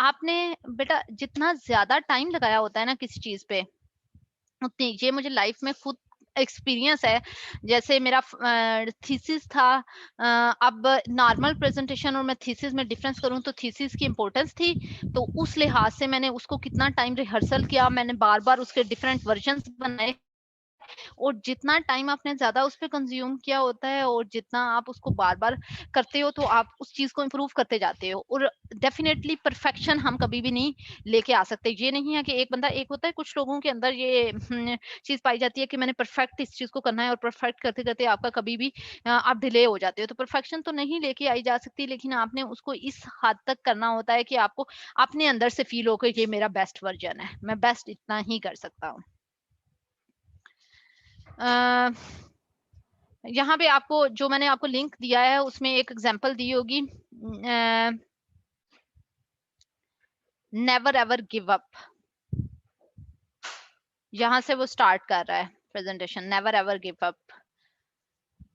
आपने बेटा जितना ज्यादा टाइम लगाया होता है ना किसी चीज पे, उतनी, ये मुझे लाइफ में खुद एक्सपीरियंस है। जैसे मेरा थीसिस था, अब नॉर्मल प्रेजेंटेशन और मैं थीसिस में डिफरेंस करूं तो थीसिस की इंपॉर्टेंस थी, तो उस लिहाज से मैंने उसको कितना टाइम रिहर्सल किया, मैंने बार बार उसके डिफरेंट वर्जन्स बनाए, और जितना टाइम आपने ज्यादा उस पर कंज्यूम किया होता है और जितना आप उसको बार बार करते हो तो आप उस चीज को इम्प्रूव करते जाते हो। और डेफिनेटली परफेक्शन हम कभी भी नहीं लेके आ सकते। ये नहीं है कि एक बंदा, एक होता है कुछ लोगों के अंदर ये चीज पाई जाती है कि मैंने परफेक्ट इस चीज को करना है, और परफेक्ट करते करते आपका कभी भी आप डिले हो जाते हो। तो परफेक्शन तो नहीं लेके आई जा सकती, लेकिन आपने उसको इस हद तक करना होता है कि आपको अपने अंदर से फील हो कि ये मेरा बेस्ट वर्जन है, मैं बेस्ट इतना ही कर सकता हूँ। यहाँ पे आपको जो मैंने आपको लिंक दिया है उसमें एक एग्जांपल दी होगी, नेवर एवर गिव अप, यहां से वो स्टार्ट कर रहा है presentation, never ever give up.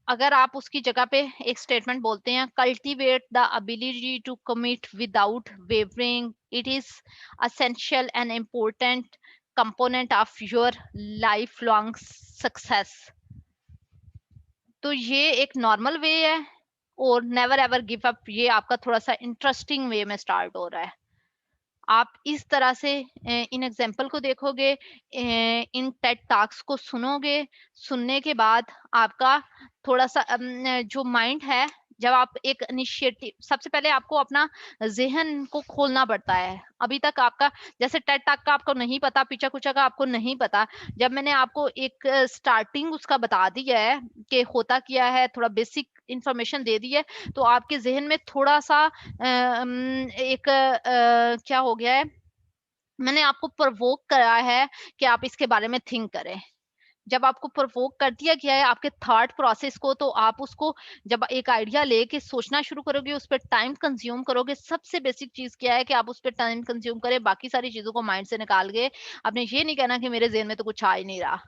अगर आप उसकी जगह पे एक स्टेटमेंट बोलते हैं, cultivate the ability to commit without wavering, it is essential and important component of your life long success. तो ये एक नॉर्मल वे है, और नेवर एवर गिव अप ये आपका थोड़ा सा इंटरेस्टिंग वे में स्टार्ट हो रहा है। आप इस तरह से इन एग्जाम्पल को देखोगे, इन टेड टॉक्स को सुनोगे, सुनने के बाद आपका थोड़ा सा जो माइंड है, जब आप एक इनिशिएटिव, सबसे पहले आपको अपना जहन को खोलना पड़ता है। अभी तक आपका जैसे टेड टॉक का आपको नहीं पता, पीछा कुछा का आपको नहीं पता, जब मैंने आपको एक स्टार्टिंग उसका बता दिया है कि होता क्या है, थोड़ा बेसिक इंफॉर्मेशन दे दी है, तो आपके जहन में थोड़ा सा एक क्या हो गया है, मैंने आपको प्रवोक करा है कि आप इसके बारे में थिंक करें। जब आपको प्रवोक कर दिया गया है आपके थॉट प्रोसेस को, तो आप उसको जब एक आइडिया लेके सोचना शुरू करोगे, उस पर टाइम कंज्यूम करोगे। सबसे बेसिक चीज क्या है कि आप उस पर टाइम कंज्यूम करें, बाकी सारी चीजों को माइंड से निकाल गए। आपने ये नहीं कहना कि मेरे जेहन में तो कुछ आ ही नहीं रहा।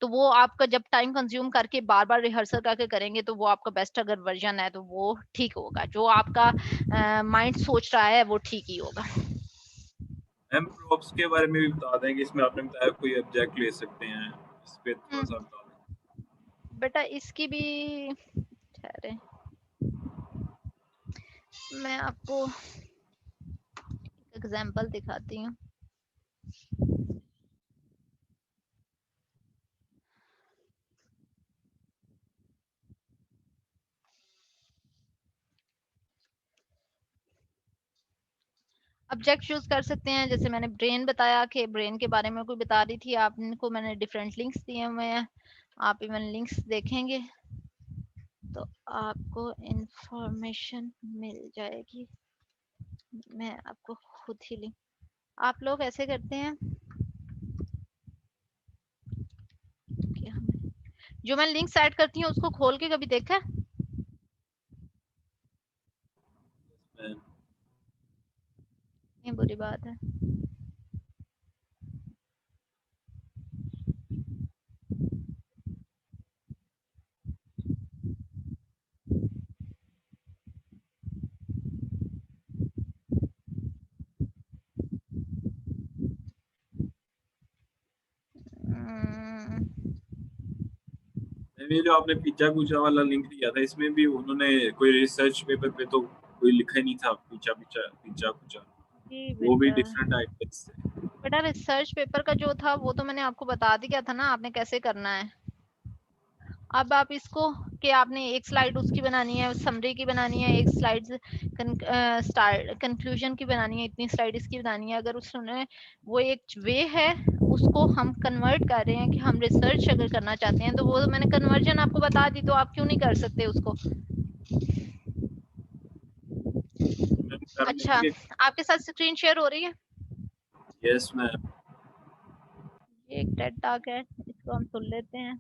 तो वो आपका जब टाइम कंज्यूम करके बार बार रिहर्सल करके करेंगे तो वो आपका बेस्ट अगर वर्जन है तो वो ठीक होगा। जो आपका माइंड सोच रहा है वो ठीक ही होगा। मैम प्रॉप्स के बारे में भी बता दें कि इसमें आपने बताया कोई ऑब्जेक्ट ले सकते हैं, इस पे थोड़ा सा बता दें। बेटा इसकी भी, ठहरे मैं आपको एग्जांपल दिखाती हूँ। ऑब्जेक्ट यूज कर सकते हैं, जैसे मैंने ब्रेन बताया कि ब्रेन के बारे में कोई बता रही थी, आपको मैंने डिफरेंट लिंक्स दिए हुए हैं, आप इवन लिंक्स देखेंगे तो आपको इंफॉर्मेशन मिल जाएगी। मैं आपको खुद ही लिंक, आप लोग ऐसे करते हैं कि हमें जो मैं लिंक ऐड करती हूँ उसको खोल के कभी देखा है? मैम ये बुरी बात है। ये जो आपने पिज्जा कुचा वाला लिंक दिया था, इसमें भी उन्होंने कोई रिसर्च पेपर पे तो कोई लिखा ही नहीं था पिज्जा पिज्जा पिज्जा कुचा, जी वो भी बेटा, डिफरेंट आइटम्स थे। बेटा रिसर्च पेपर का जो था वो तो मैंने आपको बता दिया था ना, आपने कैसे करना है। अब आप इसको कि आपने एक स्लाइड उसकी बनानी है, समरी की बनानी है, एक स्लाइड कंक्लूजन की बनानी है, इतनी स्लाइड इसकी बनानी है। अगर उसने वो एक वे है, उसको हम कन्वर्ट कर रहे हैं कि हम रिसर्च अगर करना चाहते हैं, तो वो मैंने कन्वर्जन आपको बता दी, तो आप क्यों नहीं कर सकते उसको। मैम कर अच्छा, लेंगे। आपके साथ स्क्रीन शेयर हो रही है? Yes ma'am. ये एक टेड टॉक है, इसको हम सुन लेते हैं।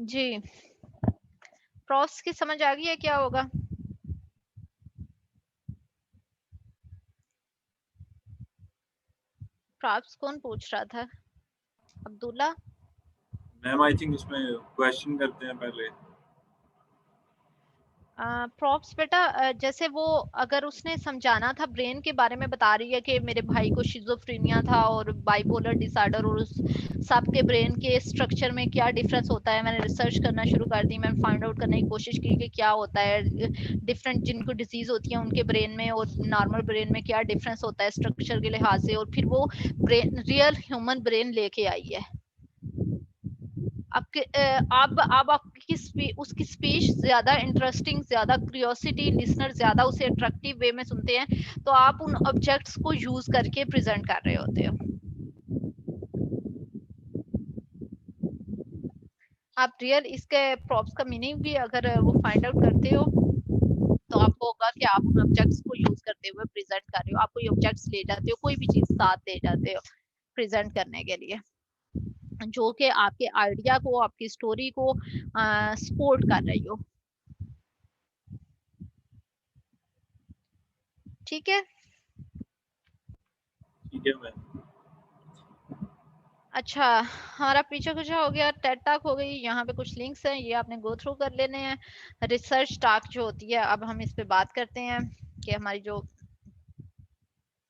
जी, प्रॉप्स की समझ आ गई है क्या होगा? प्रॉप्स कौन पूछ रहा था? अब्दुल्ला? मैम आई थिंक उसमें क्वेश्चन करते हैं पहले। प्रॉप्स बेटा, जैसे वो अगर उसने समझाना था, ब्रेन के बारे में बता रही है कि मेरे भाई को शिज़ोफ्रेनिया था और बाइपोलर डिसऑर्डर, और उस सब के ब्रेन के स्ट्रक्चर में क्या डिफरेंस होता है। मैंने रिसर्च करना शुरू कर दी, मैंने फाइंड आउट करने की कोशिश की कि क्या होता है डिफरेंट, जिनको डिजीज होती है उनके ब्रेन में और नॉर्मल ब्रेन में क्या डिफरेंस होता है स्ट्रक्चर के लिहाज से, और फिर वो ब्रेन रियल ह्यूमन ब्रेन लेके आई है। आपके अब आपकी उसकी स्पीच ज्यादा इंटरेस्टिंग, ज्यादा क्यूरियोसिटी, लिसनर ज्यादा उसे अट्रैक्टिव वे में सुनते हैं, तो आप उन ऑब्जेक्ट्स को यूज करके प्रेजेंट कर रहे होते हो। आप रियल इसके प्रॉप्स का मीनिंग भी अगर वो फाइंड आउट करते हो तो आपको होगा कि आप उन ऑब्जेक्ट्स को यूज करते हुए प्रेजेंट कर रहे हो। आप कोई ऑब्जेक्ट्स ले जाते हो, कोई भी चीज साथ ले जाते हो प्रेजेंट करने के लिए, जो कि आपके आइडिया को, आपकी स्टोरी को सपोर्ट कर रही हो। ठीक है, ठीक है मैम। अच्छा, हमारा पीछे कुछ हो गया, टेड टॉक हो गई, यहाँ पे कुछ लिंक्स हैं, ये आपने गो थ्रू कर लेने हैं। रिसर्च टॉक जो होती है, अब हम इस पे बात करते हैं कि हमारी जो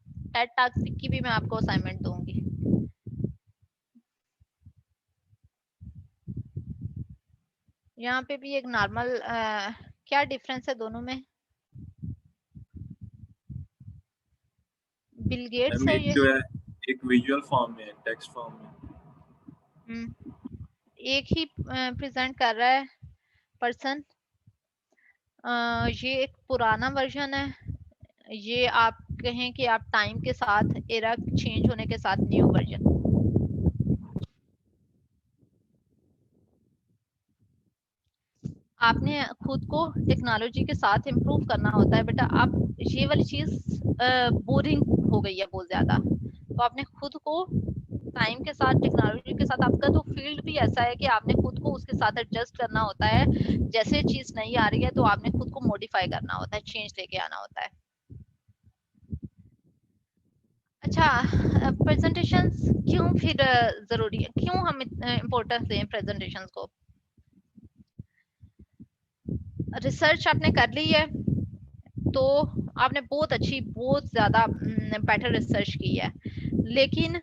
टेड टॉक की भी मैं आपको असाइनमेंट दूंगी। यहाँ पे भी एक नॉर्मल, क्या डिफरेंस है दोनों में? बिल गेट्स मैम है एक ये। जो है, एक विजुअल फॉर्म में है, टेक्स्ट फॉर्म में। एक ही प्रेजेंट कर रहा है पर्सन। ये एक पुराना वर्जन है, ये आप कहें कि आप टाइम के साथ, एरा चेंज होने के साथ न्यू वर्जन। आपने खुद को टेक्नोलॉजी के साथ इम्प्रूव करना होता है बेटा। आप ये वाली चीज बोरिंग हो गई है बहुत ज्यादा, तो आपने खुद को टाइम के साथ, टेक्नोलॉजी के साथ, आपका तो फील्ड भी ऐसा है कि आपने खुद को उसके साथ एडजस्ट करना होता है। जैसे चीज नहीं आ रही है तो आपने खुद को मॉडिफाई करना होता है, चेंज लेके आना होता है। अच्छा, प्रेजेंटेशंस क्यों फिर जरूरी है, क्यों हम इम्पोर्टेंस दें प्रेजेंटेशंस को? रिसर्च आपने कर ली है तो आपने बहुत अच्छी, बहुत ज्यादा बेटर रिसर्च की है, लेकिन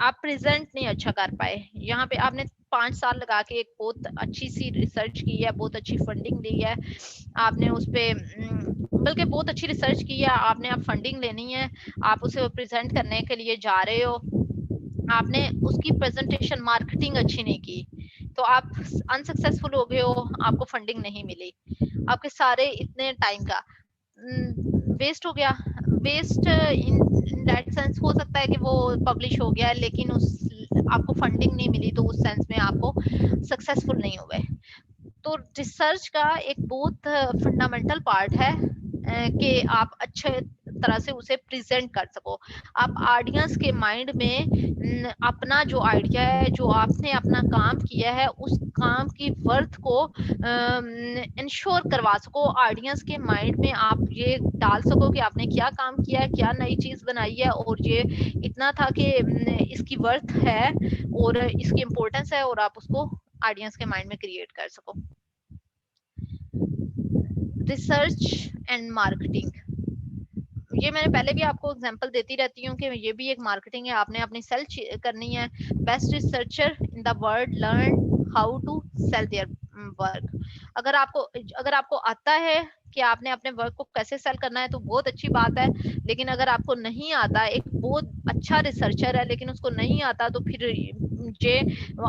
आप प्रेजेंट नहीं अच्छा कर पाए। यहाँ पे आपने 5 साल लगा के एक बहुत अच्छी सी रिसर्च की है, बहुत अच्छी फंडिंग ली है आपने उस पे, बल्कि बहुत अच्छी रिसर्च की है आपने, आप फंडिंग लेनी है, आप उसे प्रेजेंट करने के लिए जा रहे हो, आपने उसकी प्रेजेंटेशन, मार्केटिंग अच्छी नहीं की, तो आप अनसक्सेसफुल हो गए हो, आपको फंडिंग नहीं मिली, आपके सारे इतने टाइम का वेस्ट हो गया। वेस्ट इन दैट सेंस हो सकता है कि वो पब्लिश हो गया लेकिन उस आपको फंडिंग नहीं मिली, तो उस सेंस में आपको सक्सेसफुल नहीं हुए। तो रिसर्च का एक बहुत फंडामेंटल पार्ट है कि आप अच्छे तरह से उसे प्रेजेंट कर सको। आप ऑडियंस के माइंड में अपना जो आइडिया है, जो आपने अपना काम किया है, उस काम की वर्थ को इंश्योर करवा सको, ऑडियंस के माइंड में आप ये डाल सको कि आपने क्या काम किया है, क्या नई चीज बनाई है, और ये इतना था कि इसकी वर्थ है और इसकी इम्पोर्टेंस है, और आप उसको ऑडियंस के माइंड में क्रिएट कर सको। रिसर्च एंड मार्केटिंग, ये मैंने पहले भी आपको एग्जांपल देती रहती हूँ कि ये भी एक मार्केटिंग है। आपने अपनी सेल करनी है। Best researcher in the world learn how to sell their work. अगर आपको आता है कि आपने अपने वर्क को कैसे सेल करना है तो बहुत अच्छी बात है, लेकिन अगर आपको नहीं आता, एक बहुत अच्छा रिसर्चर है लेकिन उसको नहीं आता, तो फिर जे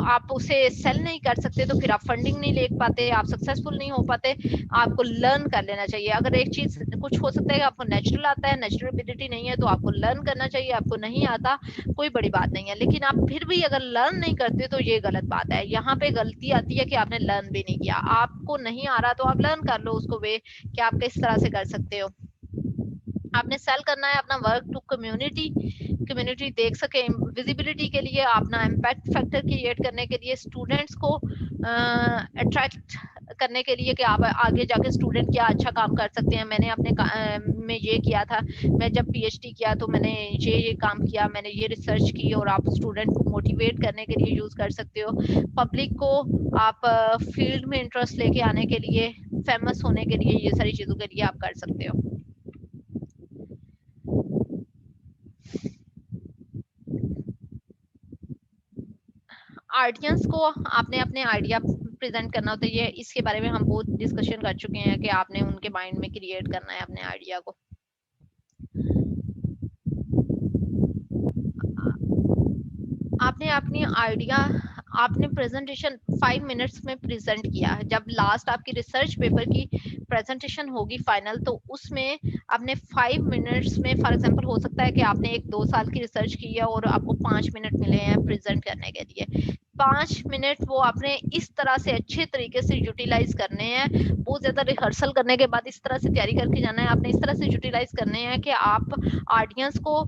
आप उसे सेल नहीं कर सकते, तो फिर आप फंडिंग नहीं ले पाते, आप सक्सेसफुल नहीं हो पाते। आपको लर्न कर लेना चाहिए। अगर एक चीज, कुछ हो सकता है कि आपको नेचुरल आता है, नेचुरल एबिलिटी नहीं है, तो आपको लर्न करना चाहिए। आपको नहीं आता, कोई बड़ी बात नहीं है, लेकिन आप फिर भी अगर लर्न नहीं करते तो ये गलत बात है। यहाँ पे गलती आती है कि आपने लर्न भी नहीं किया। आपको नहीं आ रहा तो आप लर्न कर लो उसको, वे कि आप किस तरह से कर सकते हो। आपने सेल करना है अपना वर्क टू कम्युनिटी, कम्युनिटी देख सके, विजिबिलिटी के लिए, अपना इम्पैक्ट फैक्टर क्रिएट करने के लिए, स्टूडेंट्स को अट्रैक्ट करने के लिए कि आप आगे जाके स्टूडेंट क्या अच्छा काम कर सकते हैं। मैंने अपने में ये किया था, मैं जब पीएचडी किया तो मैंने ये काम किया, मैंने ये रिसर्च की, और आप स्टूडेंट को मोटिवेट करने के लिए यूज कर सकते हो। पब्लिक को आप फील्ड में इंटरेस्ट लेके आने के लिए, फेमस होने के लिए, ये सारी चीजों के लिए आप कर सकते हो। ऑडियंस को आपने अपने आइडिया प्रेजेंट करना होता है, ये इसके बारे में हम बहुत डिस्कशन कर चुके हैं कि आपने उनके माइंड में क्रिएट करना है अपने आइडिया को। आपने अपनी आइडिया, आपने प्रेजेंटेशन 5 मिनट्स में प्रेजेंट किया। जब लास्ट आपकी रिसर्च पेपर की प्रेजेंटेशन होगी फाइनल, तो उसमें आपने 5 मिनट्स में, फॉर एग्जांपल हो सकता है कि आपने 1-2 साल की रिसर्च की है और आपको 5 मिनट मिले हैं प्रेजेंट करने के लिए। 5 मिनट वो आपने इस तरह से अच्छे तरीके से यूटिलाइज करने हैं, बहुत ज्यादा रिहर्सल करने के बाद इस तरह से तैयारी करके जाना है, आपने इस तरह से यूटिलाइज करने हैं कि आप ऑडियंस को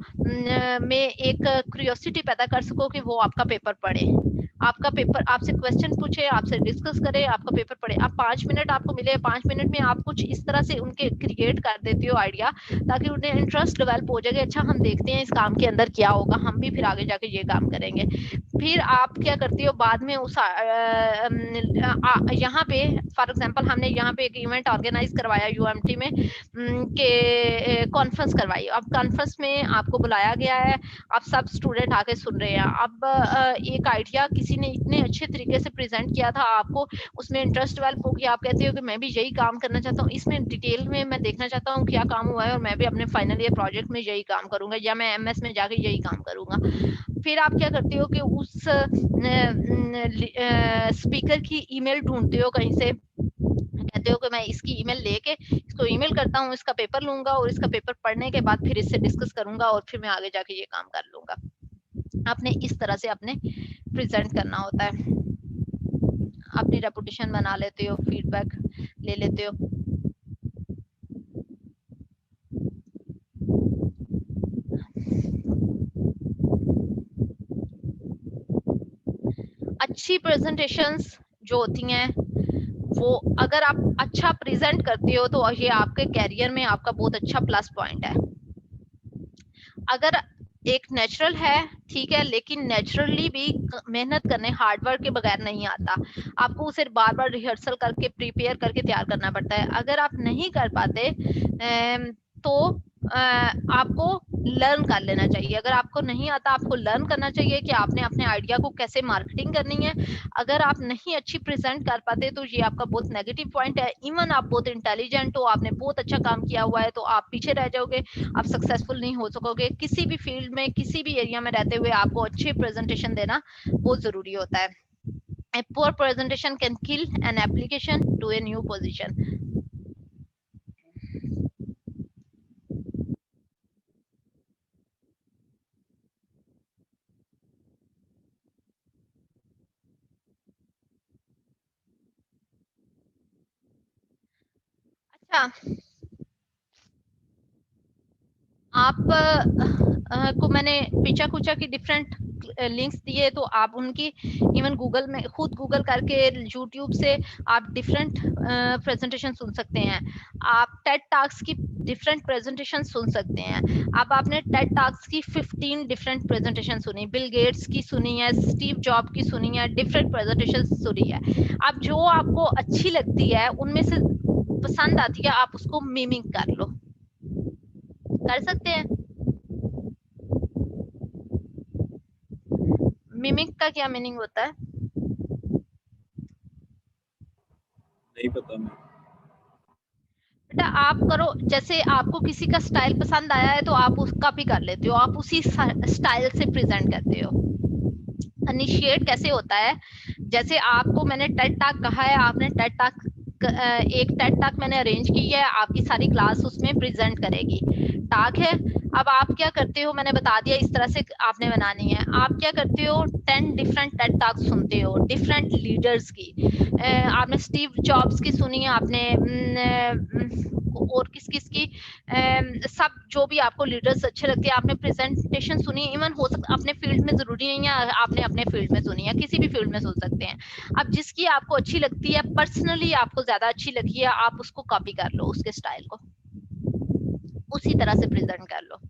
में एक क्यूरियोसिटी पैदा कर सको कि वो आपका पेपर पढ़े, आपका पेपर आपसे क्वेश्चन पूछे, आपसे डिस्कस करे, आपका पेपर पढ़े। आप 5 मिनट आपको मिले, 5 मिनट में आप कुछ इस तरह से उनके क्रिएट कर देते हो आइडिया, ताकि उन्हें इंटरेस्ट डेवलप हो जाए, अच्छा हम देखते हैं इस काम के अंदर क्या होगा, हम भी फिर आगे जाके ये काम करेंगे। फिर आप क्या करते हो बाद में उस यहाँ पे फॉर एग्जांपल हमने यहाँ पे एक इवेंट ऑर्गेनाइज करवाया यूएमटी में के कॉन्फ्रेंस करवाई। अब कॉन्फ्रेंस में आपको बुलाया गया है, आप सब स्टूडेंट आके सुन रहे हैं। अब एक आइडिया किसी ने इतने अच्छे तरीके से प्रेजेंट किया था, आपको उसमें इंटरेस्ट डेवलप हो गया, आप कहते हो कि मैं भी यही काम करना चाहता हूँ, इसमें डिटेल में मैं देखना चाहता हूँ क्या काम हुआ है और मैं भी अपने फाइनल ईयर प्रोजेक्ट में यही काम करूंगा या मैं एमएस में जाके यही काम करूंगा। फिर आप क्या करते हो कि उस स्पीकर की ईमेल ढूंढते हो कहीं से, कहते हो कि मैं इसकी ईमेल लेके इसको ईमेल करता हूँ, इसका पेपर लूंगा और इसका पेपर पढ़ने के बाद फिर इससे डिस्कस करूंगा और फिर मैं आगे जाके ये काम कर लूंगा। आपने इस तरह से अपने प्रेजेंट करना होता है, अपनी रेपुटेशन बना लेते हो, फीडबैक ले लेते हो। अच्छी प्रेजेंटेशंस जो होती हैं वो अगर आप अच्छा प्रेजेंट करते हो तो ये आपके कैरियर में आपका बहुत अच्छा प्लस पॉइंट है। अगर एक नेचुरल है ठीक है, लेकिन नेचुरली भी मेहनत करने, हार्डवर्क के बगैर नहीं आता, आपको उसे बार बार रिहर्सल करके प्रिपेयर करके तैयार करना पड़ता है। अगर आप नहीं कर पाते तो आपको लर्न कर लेना चाहिए। अगर आपको नहीं आता, आपको लर्न करना चाहिए कि आपने अपने आइडिया को कैसे मार्केटिंग करनी है। अगर आप नहीं अच्छी प्रेजेंट कर पाते तो ये आपका बहुत नेगेटिव पॉइंट है। इवन आप बहुत इंटेलिजेंट हो, आपने बहुत अच्छा काम किया हुआ है, तो आप पीछे रह जाओगे, आप सक्सेसफुल नहीं हो सकोगे। किसी भी फील्ड में, किसी भी एरिया में रहते हुए आपको अच्छे प्रेजेंटेशन देना बहुत जरूरी होता है। A poor presentation can kill an application to a new position. अच्छा, आप को मैंने पीछा कुचा की डिफरेंट लिंक्स दिए, तो आप उनकी इवन गूगल में खुद गूगल करके यूट्यूब से आप डिफरेंट प्रेजेंटेशन सुन सकते हैं। आप टेड टॉक्स की डिफरेंट प्रेजेंटेशन सुन सकते हैं। अब आपने टेड टॉक्स की 15 डिफरेंट प्रेजेंटेशन सुनी, बिल गेट्स की सुनी है, स्टीव जॉब की सुनी है, डिफरेंट प्रेजेंटेशन सुनी है। अब जो आपको अच्छी लगती है, उनमें से पसंद आती है, आप उसको मीमिंग कर लो, कर सकते हैं। मिमिक का क्या मीनिंग होता है? नहीं पता मैं। बेटा आप करो, जैसे आपको किसी का स्टाइल पसंद आया है तो आप उसका भी कर लेते हो, आप उसी स्टाइल से प्रेजेंट करते हो। इनिशिएट कैसे होता है, जैसे आपको मैंने टेड टॉक कहा है, आपने टेड टॉक एक टेड टॉक मैंने अरेंज की है, आपकी सारी क्लास उसमें प्रेजेंट करेगी, टॉक है। अब आप क्या करते हो, मैंने बता दिया इस तरह से आपने बनानी है। आप क्या करते हो, 10 डिफरेंट टेड टॉक सुनते हो डिफरेंट लीडर्स की। आपने स्टीव जॉब्स की सुनी है, आपने और किस किस की सब जो भी आपको लीडर्स अच्छे लगते हैं, आपने प्रेजेंटेशन सुनी, इवन हो सकता अपने फील्ड में, जरूरी नहीं है आपने अपने फील्ड में सुनी है, किसी भी फील्ड में सुन सकते हैं। अब जिसकी आपको अच्छी लगती है, पर्सनली आपको ज्यादा अच्छी लगी है, आप उसको कॉपी कर लो, उसके स्टाइल को उसी तरह से प्रेजेंट कर लो।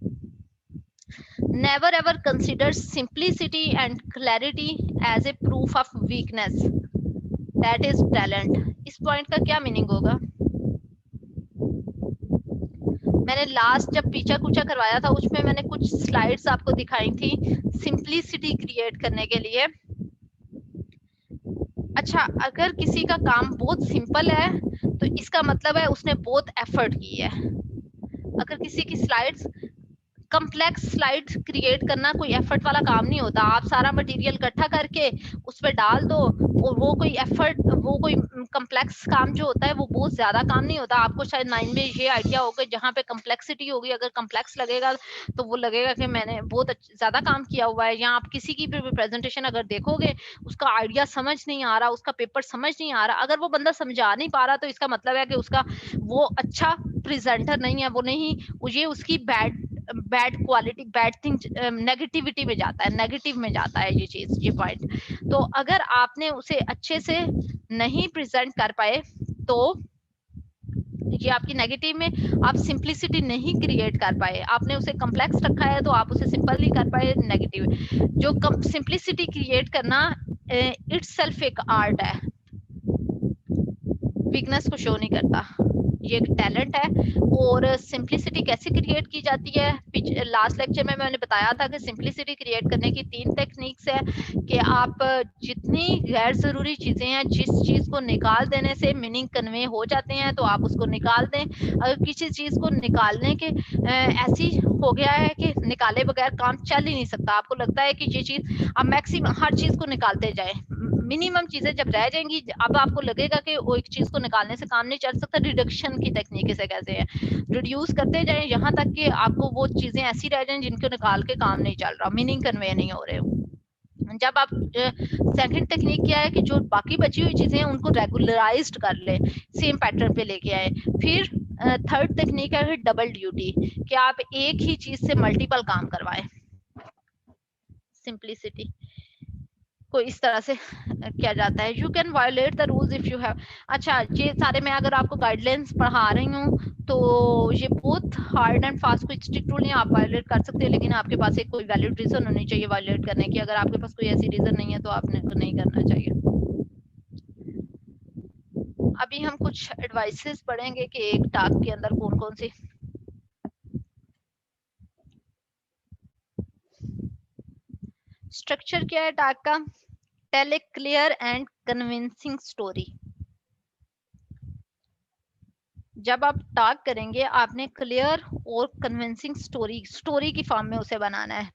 Never ever consider simplicity and clarity as a proof of weakness. That is talent. इस पॉइंट का क्या मीनिंग होगा? मैंने लास्ट जब पीछा कुछा करवाया था उसमें मैंने कुछ स्लाइड्स आपको दिखाई थी सिंपलिसिटी क्रिएट करने के लिए। अच्छा, अगर किसी का काम बहुत सिंपल है तो इसका मतलब है उसने बहुत एफर्ट की है। अगर किसी की स्लाइड्स कम्प्लेक्स स्लाइड क्रिएट करना कोई एफर्ट वाला काम नहीं होता। आप सारा मटेरियल इकट्ठा करके उस पर डाल दो और वो कोई एफर्ट, वो कोई कम्प्लेक्स काम जो होता है वो बहुत ज्यादा काम नहीं होता। आपको शायद माइंड में ये आइडिया होगा, जहाँ पे कम्प्लेक्सिटी होगी, अगर कम्प्लेक्स लगेगा तो वो लगेगा कि मैंने बहुत ज्यादा काम किया हुआ है। या आप किसी की भी प्रेजेंटेशन अगर देखोगे, उसका आइडिया समझ नहीं आ रहा, उसका पेपर समझ नहीं आ रहा, अगर वो बंदा समझा नहीं पा रहा तो इसका मतलब है कि उसका वो अच्छा प्रेजेंटर नहीं है, वो नहीं, ये उसकी bad quality, bad thing, negativity में जाता है, नेगेटिव में जाता है ये चीज, ये पॉइंट। तो अगर आपने उसे अच्छे से नहीं प्रेजेंट कर पाए तो ये आपकी नेगेटिव में, आप सिंपलिसिटी नहीं क्रिएट कर पाए, आपने उसे कम्प्लेक्स रखा है तो आप उसे सिंपल नहीं कर पाए, नेगेटिव। जो सिंपलिसिटी क्रिएट करना इटसेल्फ एक आर्ट है, वीकनेस को शो नहीं करता, ये एक टैलेंट है। और सिंपलिसिटी कैसे क्रिएट की जाती है, लास्ट लेक्चर में मैंने बताया था कि सिंपलिसिटी क्रिएट करने की 3 टेक्निक्स है कि आप जितनी गैर जरूरी चीजें हैं, जिस चीज को निकाल देने से मीनिंग कन्वे हो जाते हैं तो आप उसको निकाल दें। अगर किसी चीज को निकालने के ऐसी हो गया है कि निकाले बगैर काम चल ही नहीं सकता, आपको लगता है कि ये चीज, आप मैक्सिमम हर चीज को निकालते जाए, मिनिमम चीजें जब रह जाएंगी, अब आपको लगेगा कि वो एक चीज को निकालने से काम नहीं चल सकता। रिडक्शन की तकनीक इसे कहते हैं, रिड्यूस करते जाएं यहाँ तक कि आपको वो चीजें ऐसी रह जाएं जिनको निकाल के काम नहीं चल रहा, मीनिंग कन्वे नहीं हो रहे। जब आप सेकंड टेक्निक क्या है कि जो बाकी बची हुई चीजें हैं उनको रेगुलराइज्ड कर ले, सेम पैटर्न पे लेके आए। फिर थर्ड टेक्निक है डबल ड्यूटी, कि आप एक ही चीज से मल्टीपल काम करवाएं। सिंपलिसिटी को इस तरह से किया जाता है। You can violet the rules if you have. अच्छा, ये सारे मैं अगर आपको गाइडलाइंस पढ़ा रही हूँ तो ये बहुत हार्ड एंड फास्ट कोई स्ट्रिक्ट रूल नहीं, आप वायोलेट कर सकते हैं, लेकिन आपके पास एक कोई वैलिड रीजन होनी चाहिए वायोलेट करने की। अगर आपके पास कोई ऐसी रीजन नहीं है तो आपने नहीं करना चाहिए। अभी हम कुछ एडवाइसेस पढ़ेंगे कि एक टास्क के अंदर कौन कौन सी। स्ट्रक्चर क्या है टास्क का? Tell a clear and convincing story. जब आप टास्क करेंगे आपने क्लियर और कन्विंसिंग स्टोरी की फॉर्म में उसे बनाना है।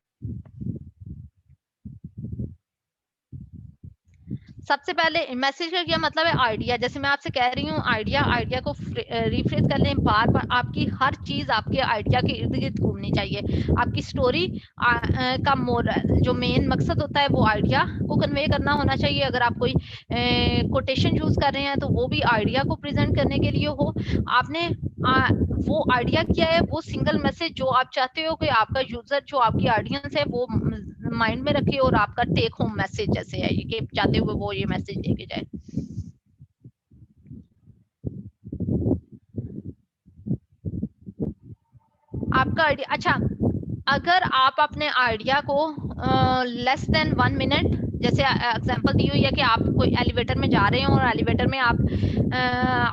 सबसे पहले मैसेज का क्या मतलब है? आइडिया, जैसे मैं आपसे कह रही हूँ आइडिया को रिफ्रेश कर लें बार बार। आपकी हर चीज आपके आइडिया के इर्द गिर्द घूमनी चाहिए। आपकी स्टोरी का जो मेन मकसद होता है वो आइडिया को कन्वे करना होना चाहिए। अगर आप कोई कोटेशन यूज कर रहे हैं तो वो भी आइडिया को प्रेजेंट करने के लिए हो। आपने वो आइडिया क्या है, वो सिंगल मैसेज जो आप चाहते हो कि आपका यूजर, जो आपकी ऑडियंस है, वो माइंड में रखे, और आपका टेक होम मैसेज जैसे है कि चाहते हुए वो ये मैसेज लेके जाए। आपका आइडिया, अच्छा, अगर आप अपने आइडिया को लेस देन 1 मिनट, जैसे एग्जांपल दी हुई है कि आप कोई एलिवेटर में जा रहे हैं और एलिवेटर में आप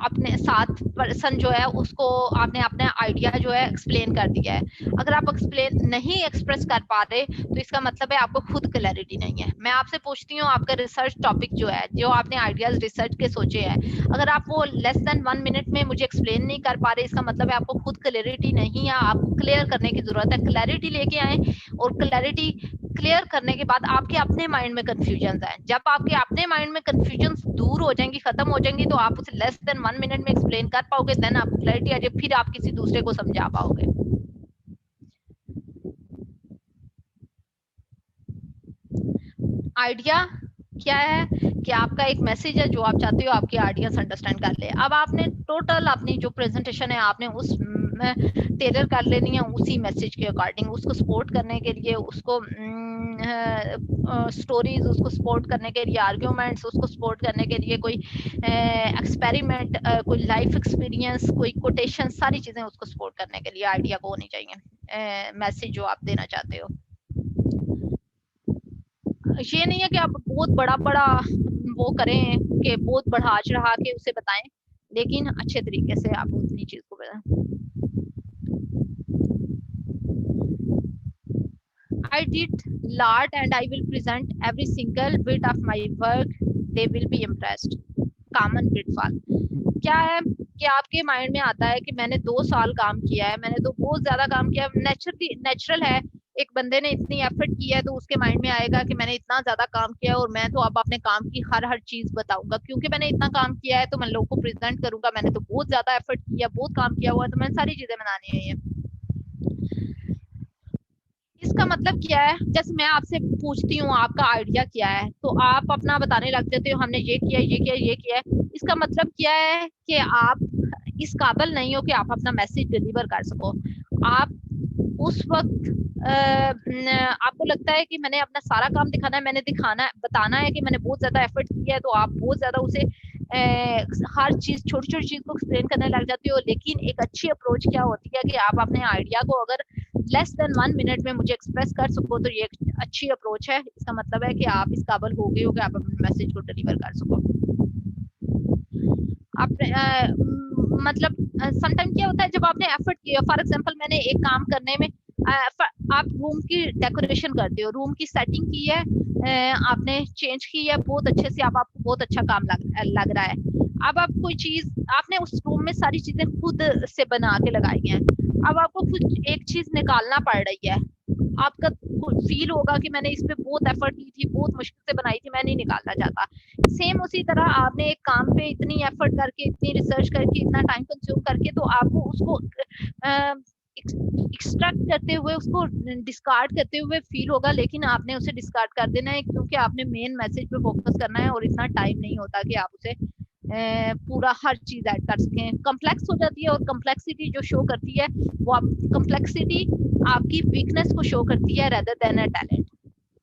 अपने साथ पर्सन जो है उसको आपने अपना आइडिया जो है एक्सप्लेन कर दिया है। अगर आप एक्सप्लेन नहीं एक्सप्रेस कर पा रहे तो इसका मतलब है आपको खुद क्लैरिटी नहीं है। मैं आपसे पूछती हूँ, आपका रिसर्च टॉपिक जो है, जो आपने आइडियाज रिसर्च के सोचे हैं, अगर आप वो लेस देन 1 मिनट में मुझे एक्सप्लेन नहीं कर पा रहे, इसका मतलब है आपको खुद क्लैरिटी नहीं है, आपको क्लियर करने की जरूरत है। क्लैरिटी लेके आए, और क्लैरिटी क्लियर करने के बाद आपके अपने माइंड में कंफ्यूजन है। जब आपके अपने माइंड में कंफ्यूजन दूर हो जाएंगी, खत्म हो जाएंगी, तो आप उसे लेस देन 1 मिनट में एक्सप्लेन कर पाओगे। देन आपको क्लैरिटी आ जाए, फिर आप किसी दूसरे को समझा पाओगे। आइडिया क्या है कि आपका एक मैसेज है जो आप चाहते हो आपकी ऑडियंस अंडरस्टैंड कर ले। अब आपने टोटल अपनी जो प्रेजेंटेशन है आपने उस टेलर कर लेनी है उसी मैसेज के अकॉर्डिंग, उसको सपोर्ट करने के लिए, उसको स्टोरीज उसको सपोर्ट करने के लिए, आर्ग्यूमेंट्स उसको सपोर्ट करने के लिए, कोई एक्सपेरिमेंट, कोई लाइफ एक्सपीरियंस, कोई कोटेशन, सारी चीजें उसको सपोर्ट करने के लिए आइडिया को होनी चाहिए मैसेज जो आप देना चाहते हो। ये नहीं है कि आप बहुत बड़ा बड़ा वो करें कि बहुत बढ़ा चढ़ा के उसे बताएं, लेकिन अच्छे तरीके से आप उतनी चीज को बताएं। I did lot and I will present every single bit of my work. They will be impressed. Common pitfall क्या है कि आपके माइंड में आता है कि मैंने 2 साल काम किया है, मैंने तो बहुत ज्यादा काम किया है। नेचुरल है, एक बंदे ने इतनी एफर्ट किया है तो उसके माइंड में आएगा कि मैंने इतना ज्यादा काम किया है और मैं तो अब अपने काम की हर चीज बताऊंगा, क्योंकि मैंने इतना काम किया है तो मैं लोगों को प्रेजेंट करूंगा, मैंने तो बहुत ज्यादा एफर्ट किया, बहुत काम किया हुआ है, तो मैंने सारी चीजें बनानी है। इसका मतलब क्या है, जैसे मैं आपसे पूछती हूँ आपका आइडिया क्या है, तो आप अपना बताने लग जाते हो हमने ये किया, ये किया, ये किया है। इसका मतलब क्या है कि आप इस काबिल नहीं हो कि आप अपना मैसेज डिलीवर कर सको। आप उस वक्त आपको लगता है कि मैंने अपना सारा काम दिखाना है, मैंने बताना है कि मैंने बहुत ज्यादा एफर्ट किया है, तो आप बहुत ज्यादा उसे हर चीज, छोटी छोटी चीज को एक्सप्लेन करने लग जाते हो। लेकिन एक अच्छी अप्रोच क्या होती है कि आप अपने आइडिया को अगर लेस देन 1 मिनट में मुझे एक्सप्रेस कर सको, तो ये एक अच्छी अप्रोच है। इसका मतलब है कि आप इस काबिल हो गए हो कि आप अपने मैसेज को डिलीवर कर सको। आप मतलब समटाइम क्या होता है जब आपने एफर्ट किया, फॉर एग्जांपल मैंने एक काम करने में आप रूम की डेकोरेशन करते हो, रूम की सेटिंग की है, आपने चेंज की है बहुत अच्छे से, अब आपको बहुत अच्छा काम लग रहा है। अब आप कोई चीज आपने उस रूम में सारी चीजें खुद से बना के लगाई हैं, अब आपको कुछ एक चीज निकालना पड़ रही है, आपका फील होगा कि मैंने इस पे बहुत एफर्ट की थी, बहुत मुश्किल से बनाई थी, मैं नहीं निकालना चाहता। सेम उसी तरह आपने एक काम पे इतनी एफर्ट करके, इतनी रिसर्च करके, इतना टाइम कंज्यूम करके, तो आपको उसको एक्सट्रैक्ट करते हुए, उसको डिस्कार्ड करते हुए फील होगा, लेकिन आपने उसे डिस्कार्ड कर देना है क्योंकि आपने मेन मैसेज पे फोकस करना है और इतना टाइम नहीं होता कि आप उसे पूरा हर चीज ऐड कर सकें। कम्प्लेक्स हो जाती है, और कम्प्लेक्सिटी जो शो करती है वो आप कम्प्लेक्सिटी आपकी वीकनेस को शो करती है rather than a talent.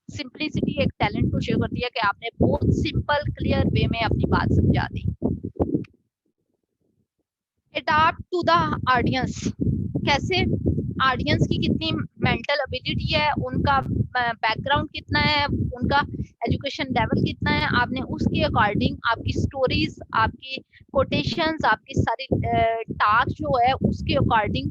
Simplicity एक टैलेंट को शो करती है कि आपने बहुत सिंपल क्लियर वे में अपनी बात समझा दी। अडॉप्ट टू द ऑडियंस, कैसे, ऑडियंस की कितनी मेंटल एबिलिटी है, उनका बैकग्राउंड कितना है, उनका एजुकेशन लेवल कितना है, आपने उसके अकॉर्डिंग आपकी स्टोरीज, आपकी कोटेशंस, आपकी सारी टास्क जो है उसके अकॉर्डिंग